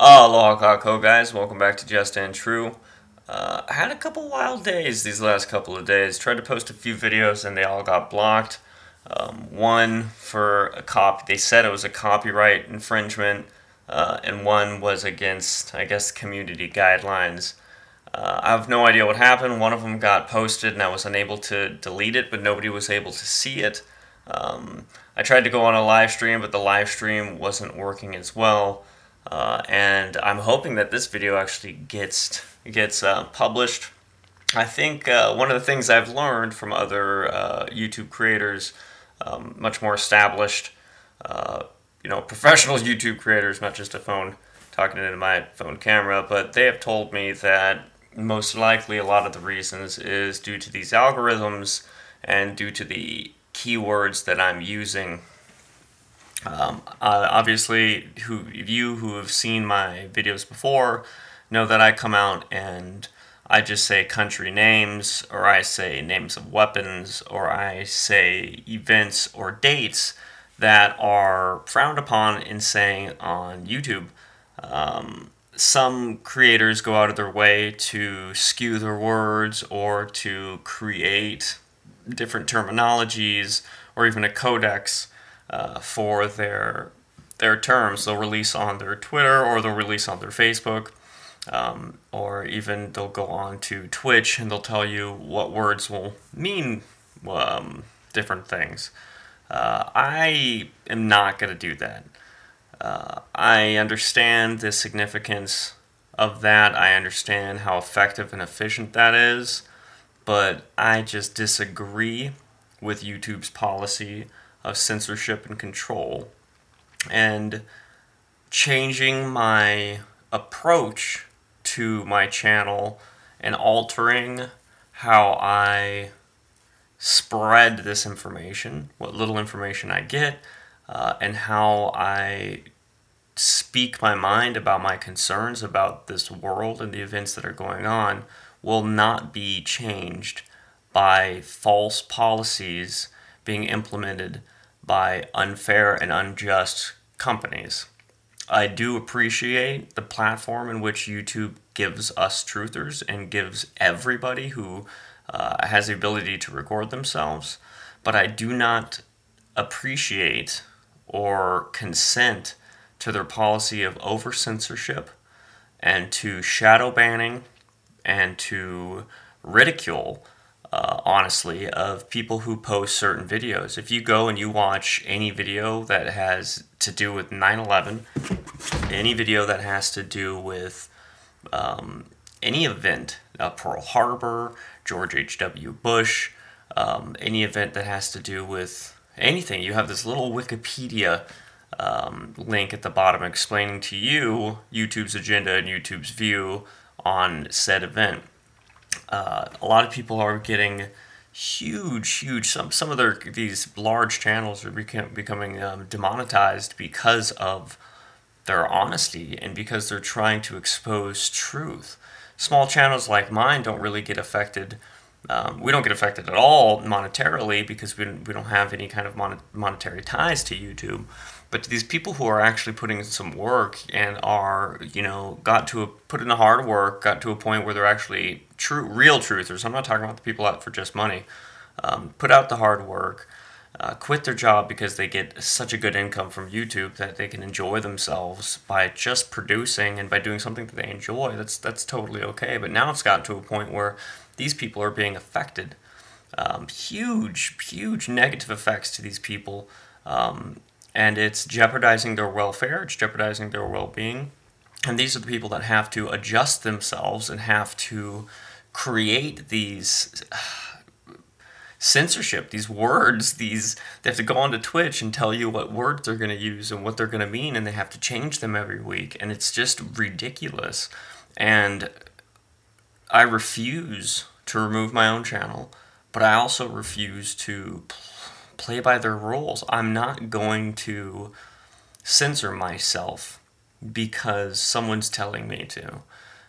Aloha guys, welcome back to Just&True. I had a couple wild days these last couple of days. Tried to post a few videos and they all got blocked. One for a they said it was a copyright infringement, and one was against, I guess, community guidelines. I have no idea what happened. One of them got posted and I was unable to delete it, but nobody was able to see it. I tried to go on a live stream, but the live stream wasn't working as well. And I'm hoping that this video actually gets published. I think one of the things I've learned from other YouTube creators, much more established, professional YouTube creators, not just a phone talking into my phone camera, but they have told me that most likely a lot of the reasons is due to these algorithms and due to the keywords that I'm using. Obviously, you who have seen my videos before know that I come out and I just say country names, or I say names of weapons, or I say events or dates that are frowned upon in saying on YouTube. Some creators go out of their way to skew their words or to create different terminologies or even a codex for their terms. They'll release on their Twitter or they'll release on their Facebook, or even they'll go on to Twitch and they'll tell you what words will mean different things. I am not going to do that. I understand the significance of that. I understand how effective and efficient that is, but I just disagree with YouTube's policy of censorship and control, and changing my approach to my channel and altering how I spread this information, what little information I get, and how I speak my mind about my concerns about this world and the events that are going on will not be changed by false policies being implemented by unfair and unjust companies. I do appreciate the platform in which YouTube gives us truthers and gives everybody who has the ability to record themselves, but I do not appreciate or consent to their policy of over-censorship and to shadow banning and to ridicule, honestly, of people who post certain videos. If you go and you watch any video that has to do with 9/11, any video that has to do with any event, Pearl Harbor, George H.W. Bush, any event that has to do with anything, you have this little Wikipedia link at the bottom explaining to you YouTube's agenda and YouTube's view on said event. A lot of people are getting huge. Some of these large channels are becoming demonetized because of their honesty and because they're trying to expose truth. Small channels like mine don't really get affected. We don't get affected at all monetarily because we don't have any kind of monetary ties to YouTube. But to these people who are actually putting in some work and are, put in the hard work, got to a point where they're actually real truthers. I'm not talking about the people out for just money. Put out the hard work, quit their job because they get such a good income from YouTube that they can enjoy themselves by just producing and by doing something that they enjoy. That's totally okay. But now it's gotten to a point where these people are being affected. Huge negative effects to these people. And it's jeopardizing their welfare, it's jeopardizing their well-being. And these are the people that have to adjust themselves and have to create these censorship, these words, they have to go onto Twitch and tell you what words they're going to use and what they're going to mean, and they have to change them every week. And it's just ridiculous. And I refuse to remove my own channel, but I also refuse to play by their rules. I'm not going to censor myself because someone's telling me to.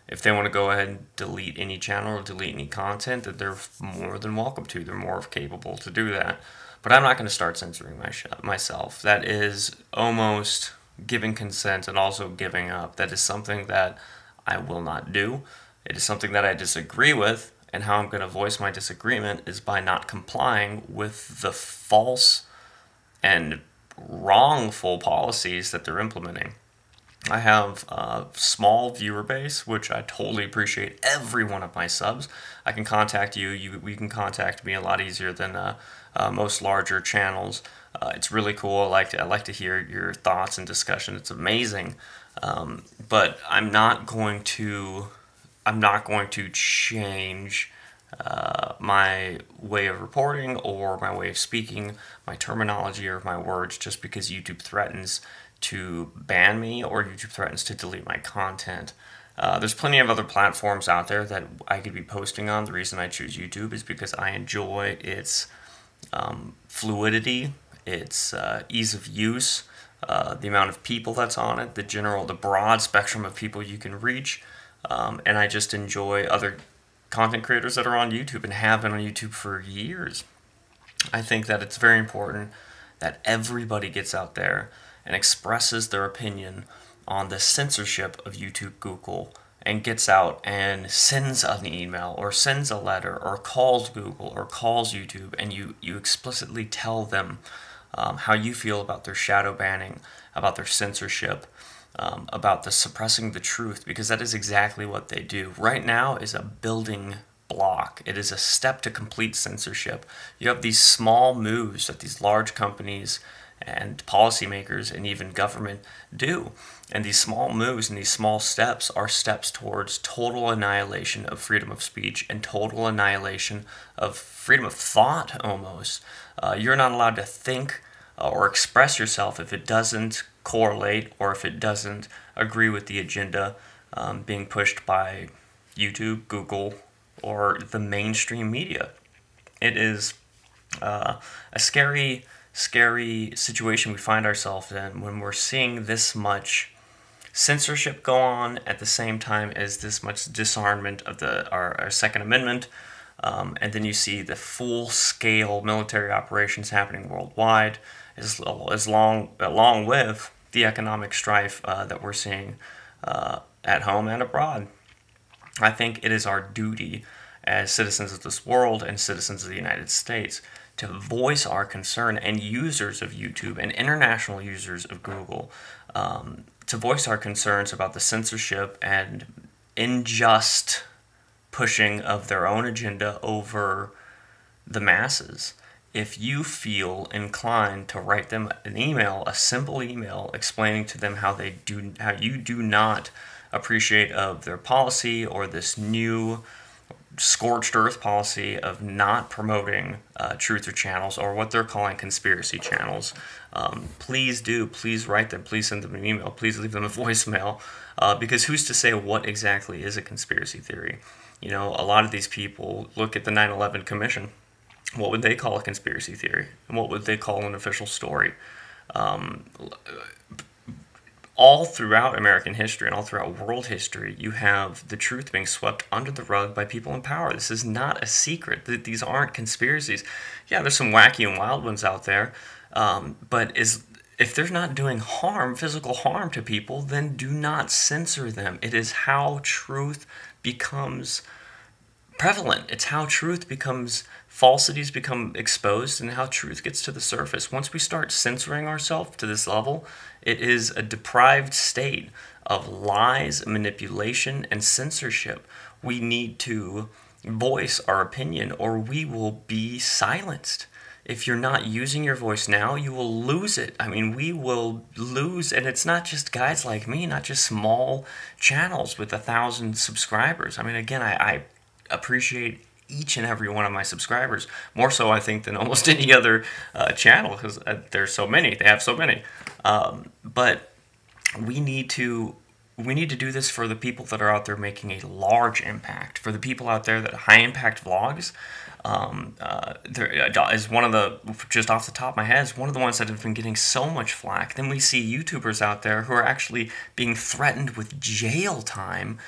If they want to go ahead and delete any channel or delete any content, that they're more than welcome to. They're more capable to do that. But I'm not going to start censoring myself. That is almost giving consent and also giving up. That is something that I will not do. It is something that I disagree with, and how I'm going to voice my disagreement is by not complying with the false and wrongful policies that they're implementing. I have a small viewer base, which I totally appreciate every one of my subs. I can contact you. You can contact me a lot easier than most larger channels. It's really cool. I like to hear your thoughts and discussion. It's amazing. But I'm not going to change my way of reporting or my way of speaking, my terminology or my words just because YouTube threatens to ban me or YouTube threatens to delete my content. There's plenty of other platforms out there that I could be posting on. The reason I choose YouTube is because I enjoy its fluidity, its ease of use, the amount of people that's on it, the broad spectrum of people you can reach, and I just enjoy other content creators that are on YouTube and have been on YouTube for years. I think that it's very important that everybody gets out there and expresses their opinion on the censorship of YouTube, Google, and gets out and sends an email or sends a letter or calls Google or calls YouTube, and you explicitly tell them how you feel about their shadow banning, about their censorship, about the suppressing the truth, because that is exactly what they do. Right now is a building block. It is a step to complete censorship. You have these small moves that these large companies and policymakers and even government do. And these small moves and these small steps are steps towards total annihilation of freedom of speech and total annihilation of freedom of thought almost. You're not allowed to think or express yourself if it doesn't correlate or if it doesn't agree with the agenda being pushed by YouTube, Google, or the mainstream media. It is a scary situation we find ourselves in when we're seeing this much censorship go on at the same time as this much disarmament of our Second Amendment, and then you see the full-scale military operations happening worldwide, along with the economic strife that we're seeing at home and abroad. I think it is our duty as citizens of this world and citizens of the United States to voice our concern, and users of YouTube and international users of Google, to voice our concerns about the censorship and unjust pushing of their own agenda over the masses. If you feel inclined to write them an email, a simple email explaining to them how you do not appreciate of their policy or this new scorched earth policy of not promoting truther channels or what they're calling conspiracy channels, please write them, please send them an email, please leave them a voicemail, because who's to say what exactly is a conspiracy theory? You know, a lot of these people look at the 9/11 Commission. What would they call a conspiracy theory? And what would they call an official story? All throughout American history and all throughout world history, you have the truth being swept under the rug by people in power. This is not a secret. These aren't conspiracies. Yeah, there's some wacky and wild ones out there, but if they're not doing physical harm to people, then do not censor them. It is how truth becomes prevalent. It's how falsities become exposed, and how truth gets to the surface. Once we start censoring ourselves to this level, it is a deprived state of lies, manipulation, and censorship. We need to voice our opinion or we will be silenced. If you're not using your voice now, you will lose it. I mean, we will lose, and it's not just guys like me, not just small channels with 1,000 subscribers. I mean, again, I appreciate each and every one of my subscribers, more so I think than almost any other channel, because there's so many. They have so many, but we need to do this for the people that are out there making a large impact. For the people out there that high impact vlogs, there is one of the, just off the top of my head, is one of the ones that have been getting so much flack. Then we see YouTubers out there who are actually being threatened with jail time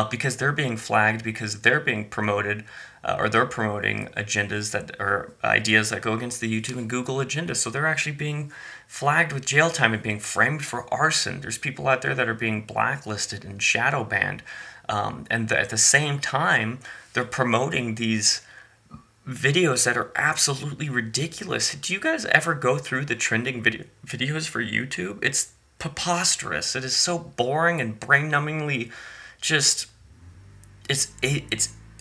because they're being flagged, because they're being promoted or they're promoting agendas that are ideas that go against the YouTube and Google agenda. So they're actually being flagged with jail time and being framed for arson. There's people out there that are being blacklisted and shadow banned. At the same time, they're promoting these videos that are absolutely ridiculous. Do you guys ever go through the trending videos for YouTube? It's preposterous. It is so boring and brain-numbingly just it's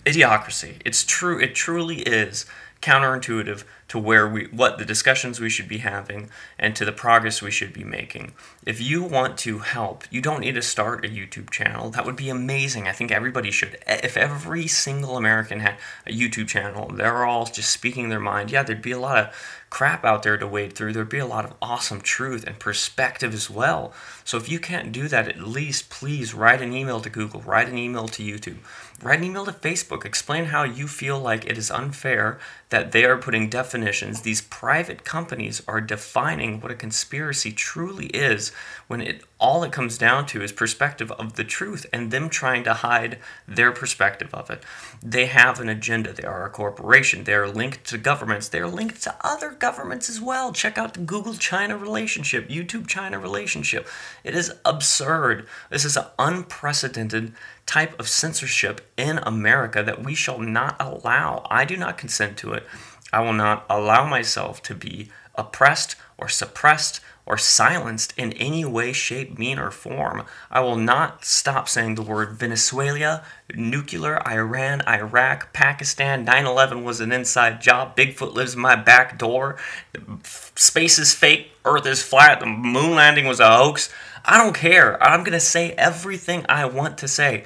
idiocracy. It's true. It truly is counterintuitive to what the discussions we should be having and to the progress we should be making. If you want to help, you don't need to start a YouTube channel. That would be amazing. I think everybody should. If every single American had a YouTube channel, they're all just speaking their mind, yeah, there'd be a lot of crap out there to wade through. There'd be a lot of awesome truth and perspective as well. So if you can't do that, at least please write an email to Google, write an email to YouTube, write an email to Facebook, explain how you feel like it is unfair that they are putting definitions. These private companies are defining what a conspiracy truly is when all it comes down to is perspective of the truth and them trying to hide their perspective of it. They have an agenda. They are a corporation. They are linked to governments. They are linked to other governments as well. Check out the Google-China relationship, YouTube-China relationship. It is absurd. This is an unprecedented type of censorship in America that we shall not allow. I do not consent to it. I will not allow myself to be oppressed or suppressed or silenced in any way, shape, mean, or form. I will not stop saying the word Venezuela, nuclear, Iran, Iraq, Pakistan, 9/11 was an inside job, Bigfoot lives in my back door, space is fake, Earth is flat, the moon landing was a hoax. I don't care. I'm going to say everything I want to say.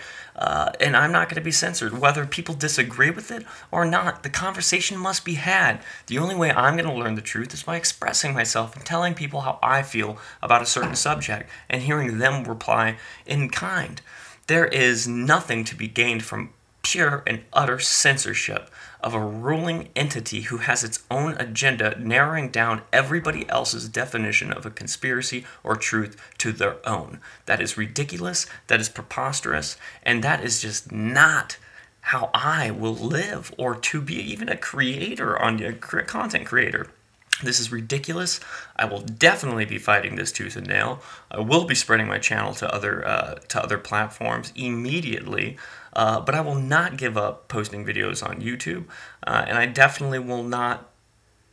And I'm not going to be censored, whether people disagree with it or not. The conversation must be had. The only way I'm going to learn the truth is by expressing myself and telling people how I feel about a certain subject and hearing them reply in kind. There is nothing to be gained from pure and utter censorship of a ruling entity who has its own agenda, narrowing down everybody else's definition of a conspiracy or truth to their own. That is ridiculous, that is preposterous, and that is just not how I will live or to be even a creator, a content creator. This is ridiculous. I will definitely be fighting this tooth and nail. I will be spreading my channel to other platforms immediately, but I will not give up posting videos on YouTube, and I definitely will not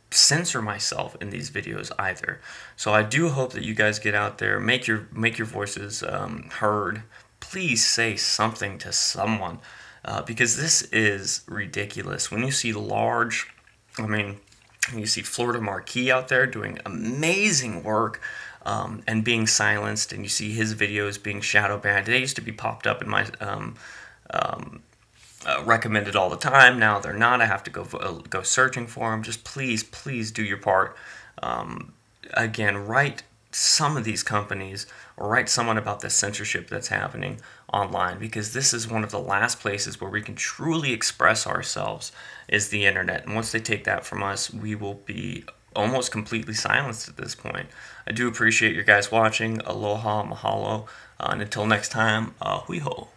censor myself in these videos either. So I do hope that you guys get out there, make your voices heard. Please say something to someone, because this is ridiculous. When you see you see Florida Marquis out there doing amazing work and being silenced, and you see his videos being shadow banned. They used to be popped up in my recommended all the time. Now they're not. I have to go searching for them. Just please do your part. Again, write some of these companies or write someone about the censorship that's happening online, because this is one of the last places where we can truly express ourselves is the internet. And once they take that from us, we will be almost completely silenced at this point. I do appreciate you guys watching. Aloha, mahalo, and until next time, hui ho.